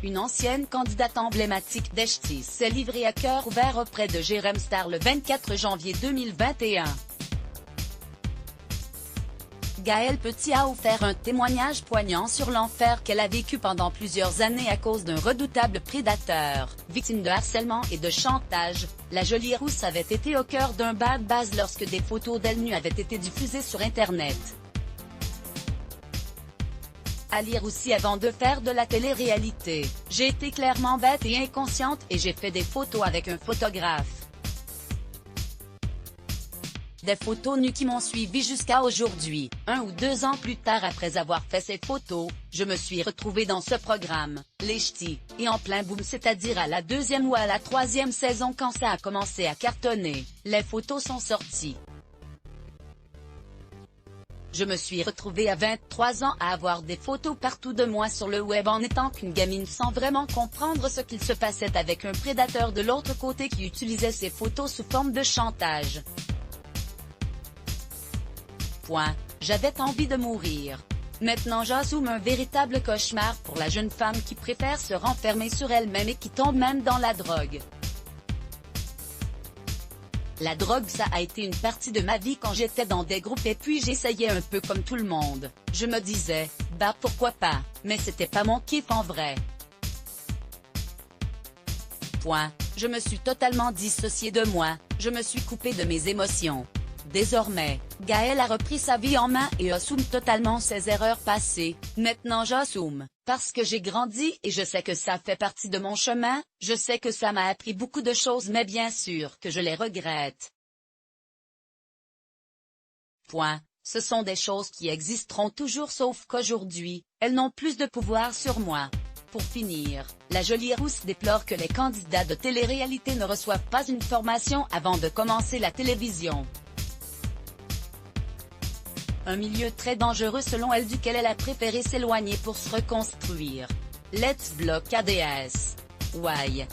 Une ancienne candidate emblématique d'Echti s'est livrée à cœur ouvert auprès de Jérém Star le 24 janvier 2021. Gaëlle Petit a offert un témoignage poignant sur l'enfer qu'elle a vécu pendant plusieurs années à cause d'un redoutable prédateur. Victime de harcèlement et de chantage, la jolie rousse avait été au cœur d'un bad buzz lorsque des photos d'elle nue avaient été diffusées sur Internet. À lire aussi avant de faire de la télé-réalité. J'ai été clairement bête et inconsciente et j'ai fait des photos avec un photographe. Des photos nues qui m'ont suivi jusqu'à aujourd'hui. 1 ou 2 ans plus tard après avoir fait ces photos, je me suis retrouvée dans ce programme, les Ch'tis, et en plein boom, c'est-à-dire à la 2e ou à la 3e saison quand ça a commencé à cartonner, les photos sont sorties. Je me suis retrouvée à 23 ans à avoir des photos partout de moi sur le web en étant qu'une gamine sans vraiment comprendre ce qu'il se passait avec un prédateur de l'autre côté qui utilisait ces photos sous forme de chantage. J'avais envie de mourir. Maintenant j'assume un véritable cauchemar pour la jeune femme qui préfère se renfermer sur elle-même et qui tombe même dans la drogue. La drogue, ça a été une partie de ma vie quand j'étais dans des groupes et puis j'essayais un peu comme tout le monde. Je me disais, bah pourquoi pas, mais c'était pas mon kiff en vrai. Je me suis totalement dissociée de moi, je me suis coupée de mes émotions. Désormais, Gaëlle a repris sa vie en main et assume totalement ses erreurs passées. Maintenant j'assume, parce que j'ai grandi et je sais que ça fait partie de mon chemin, je sais que ça m'a appris beaucoup de choses mais bien sûr que je les regrette. Ce sont des choses qui existeront toujours sauf qu'aujourd'hui, elles n'ont plus de pouvoir sur moi. Pour finir, la jolie rousse déplore que les candidats de télé-réalité ne reçoivent pas une formation avant de commencer la télévision. Un milieu très dangereux selon elle duquel elle a préféré s'éloigner pour se reconstruire. Let's block ADS. Why?